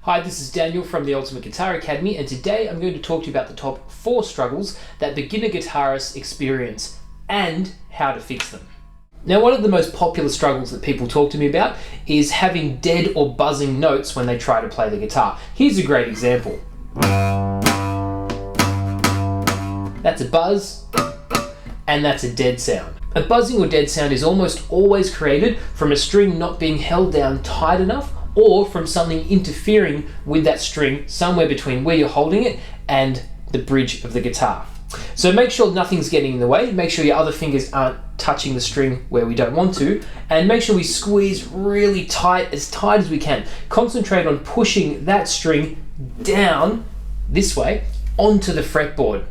Hi, this is Daniel from the Ultimate Guitar Academy, and today I'm going to talk to you about the top 4 struggles that beginner guitarists experience and how to fix them. Now, one of the most popular struggles that people talk to me about is having dead or buzzing notes when they try to play the guitar. Here's a great example. That's a buzz, and that's a dead sound. A buzzing or dead sound is almost always created from a string not being held down tight enough, or from something interfering with that string somewhere between where you're holding it and the bridge of the guitar. So make sure nothing's getting in the way, make sure your other fingers aren't touching the string where we don't want to, and make sure we squeeze really tight as we can. Concentrate on pushing that string down this way onto the fretboard.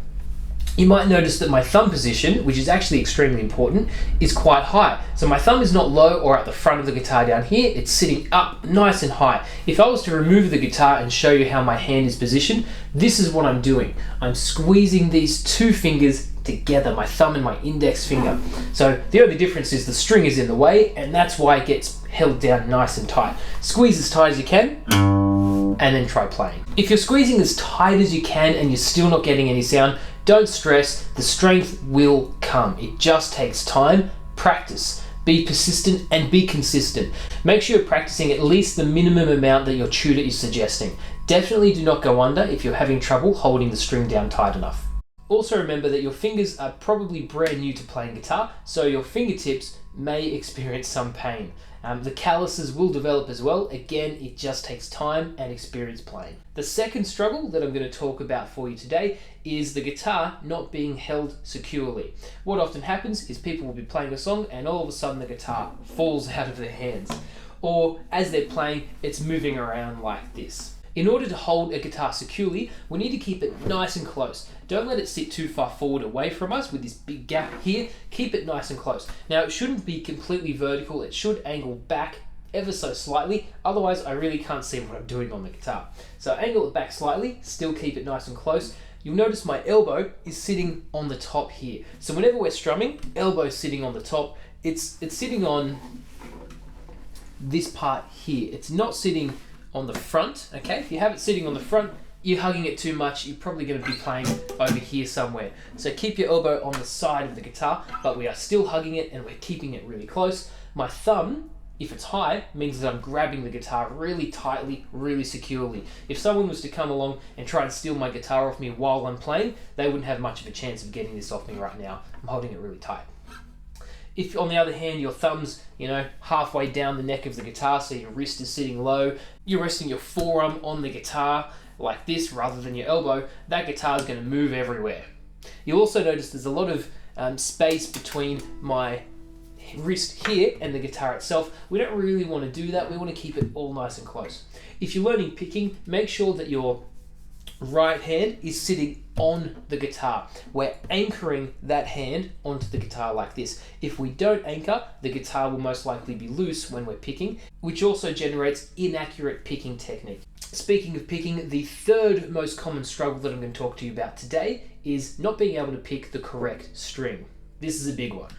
You might notice that my thumb position, which is actually extremely important, is quite high. So my thumb is not low or at the front of the guitar down here, it's sitting up nice and high. If I was to remove the guitar and show you how my hand is positioned, this is what I'm doing. I'm squeezing these two fingers together, my thumb and my index finger. So the only difference is the string is in the way, and that's why it gets held down nice and tight. Squeeze as tight as you can, and then try playing. If you're squeezing as tight as you can and you're still not getting any sound, don't stress, the strength will come. It just takes time, practice. Be persistent and be consistent. Make sure you're practicing at least the minimum amount that your tutor is suggesting. Definitely do not go under if you're having trouble holding the string down tight enough. Also remember that your fingers are probably brand new to playing guitar, so your fingertips may experience some pain. The calluses will develop as well. Again, it just takes time and experience playing. The second struggle that I'm going to talk about for you today is the guitar not being held securely. What often happens is people will be playing a song and all of a sudden the guitar falls out of their hands. Or as they're playing, it's moving around like this. In order to hold a guitar securely, we need to keep it nice and close. Don't let it sit too far forward away from us with this big gap here. Keep it nice and close. Now, it shouldn't be completely vertical. It should angle back ever so slightly. Otherwise, I really can't see what I'm doing on the guitar. So angle it back slightly, still keep it nice and close. You'll notice my elbow is sitting on the top here. So whenever we're strumming, elbow sitting on the top. It's sitting on this part here. It's not sitting on the front, okay? If you have it sitting on the front, you're hugging it too much, you're probably going to be playing over here somewhere. So keep your elbow on the side of the guitar, but we are still hugging it and we're keeping it really close. My thumb, if it's high, means that I'm grabbing the guitar really tightly, really securely. If someone was to come along and try and steal my guitar off me while I'm playing, they wouldn't have much of a chance of getting this off me right now. I'm holding it really tight. If, on the other hand, your thumb's, halfway down the neck of the guitar, so your wrist is sitting low, you're resting your forearm on the guitar like this rather than your elbow, that guitar is going to move everywhere. You'll also notice there's a lot of space between my wrist here and the guitar itself. We don't really want to do that. We want to keep it all nice and close. If you're learning picking, make sure that your right hand is sitting on the guitar. We're anchoring that hand onto the guitar like this. If we don't anchor, the guitar will most likely be loose when we're picking, which also generates inaccurate picking technique. Speaking of picking, the third most common struggle that I'm going to talk to you about today is not being able to pick the correct string. This is a big one.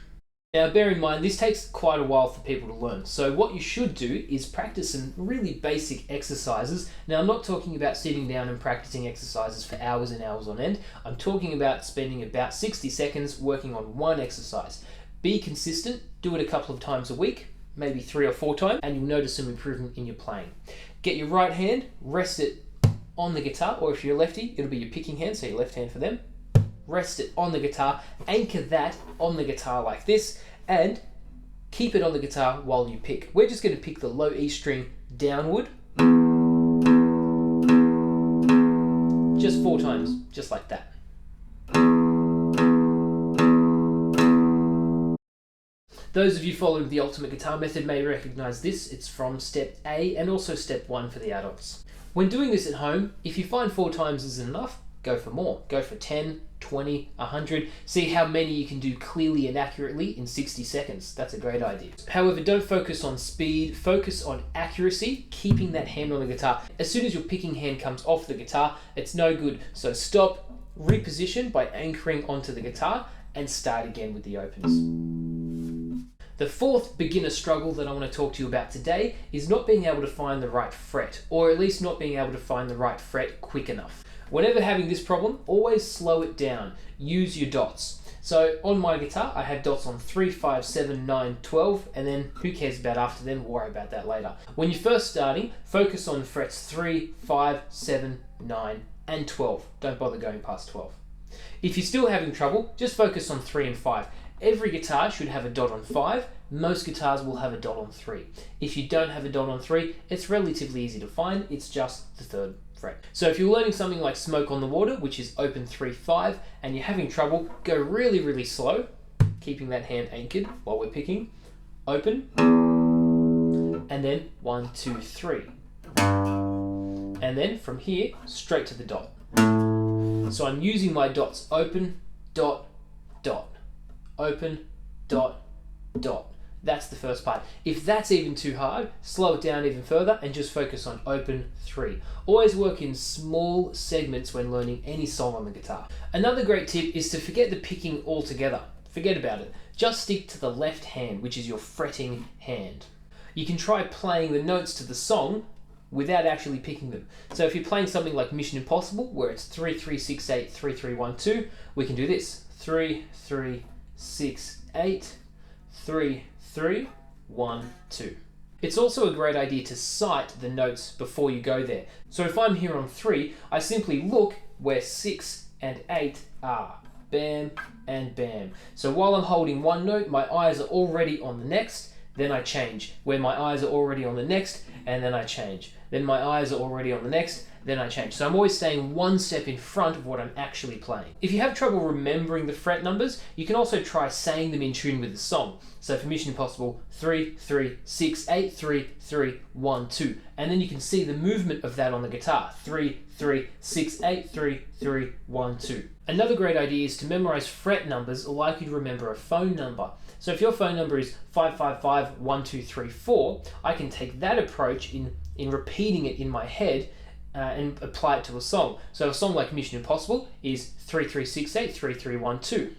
Now, bear in mind, this takes quite a while for people to learn. So what you should do is practice some really basic exercises. Now, I'm not talking about sitting down and practicing exercises for hours and hours on end. I'm talking about spending about 60 seconds working on one exercise. Be consistent, do it a couple of times a week, maybe 3 or 4 times, and you'll notice some improvement in your playing. Get your right hand, rest it on the guitar, or if you're a lefty, it'll be your picking hand, so your left hand for them. Rest it on the guitar, anchor that on the guitar like this, and keep it on the guitar while you pick. We're just going to pick the low E string downward. Just 4 times, just like that. Those of you following the Ultimate Guitar Method may recognize this. It's from step A and also step 1 for the adults. When doing this at home, if you find 4 times isn't enough, go for more. Go for 10, 20, 100. See how many you can do clearly and accurately in 60 seconds. That's a great idea. However, don't focus on speed, focus on accuracy, keeping that hand on the guitar. As soon as your picking hand comes off the guitar, it's no good. So stop, reposition by anchoring onto the guitar, and start again with the opens. The fourth beginner struggle that I want to talk to you about today is not being able to find the right fret, or at least not being able to find the right fret quick enough. Whenever having this problem, always slow it down. Use your dots. So on my guitar, I have dots on 3, 5, 7, 9, 12, and then who cares about after them? We'll worry about that later. When you're first starting, focus on frets 3, 5, 7, 9, and 12. Don't bother going past 12. If you're still having trouble, just focus on 3 and 5. Every guitar should have a dot on 5. Most guitars will have a dot on 3. If you don't have a dot on 3, it's relatively easy to find. It's just the 3rd fret. So if you're learning something like Smoke on the Water, which is open 3, 5, and you're having trouble, go really, really slow, keeping that hand anchored while we're picking. Open, and then 1, 2, 3. And then from here, straight to the dot. So I'm using my dots: open, dot, dot. Open, dot, dot. That's the first part. If that's even too hard, slow it down even further and just focus on open 3. Always work in small segments when learning any song on the guitar. Another great tip is to forget the picking altogether. Forget about it. Just stick to the left hand, which is your fretting hand. You can try playing the notes to the song without actually picking them. So if you're playing something like Mission Impossible, where it's 3, 3, 6, 8, 3, 3, 1, 2, we can do this: 3, 3, 6, 8, 3, 3, 1, 2. It's also a great idea to sight the notes before you go there. So if I'm here on 3, I simply look where 6 and 8 are. Bam and bam. So while I'm holding one note, my eyes are already on the next, then I change. Where my eyes are already on the next, and then I change. Then my eyes are already on the next, then I change. So I'm always staying one step in front of what I'm actually playing. If you have trouble remembering the fret numbers, you can also try saying them in tune with the song. So for Mission Impossible, 3, 3, 6, 8, 3, 3, 1, 2. And then you can see the movement of that on the guitar: 3, 3, 6, 8, 3, 3, 1, 2. Another great idea is to memorize fret numbers like you'd remember a phone number. So if your phone number is 555 1234, I can take that approach in repeating it in my head and apply it to a song. So a song like Mission Impossible is 3, 3, 6, 8, 3, 3, 1, 2.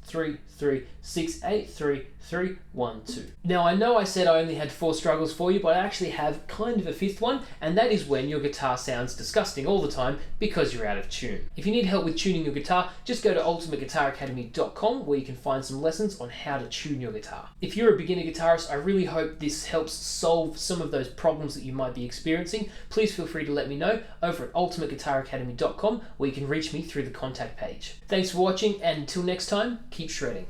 3, 3, 6, 8, 3, 3, 1, 2. Now I know I said I only had 4 struggles for you, but I actually have kind of a 5th one, and that is when your guitar sounds disgusting all the time because you're out of tune. If you need help with tuning your guitar, just go to ultimateguitaracademy.com where you can find some lessons on how to tune your guitar. If you're a beginner guitarist, I really hope this helps solve some of those problems that you might be experiencing. Please feel free to let me know over at ultimateguitaracademy.com where you can reach me through the contact page. Thanks for watching, and until next time, keep shredding.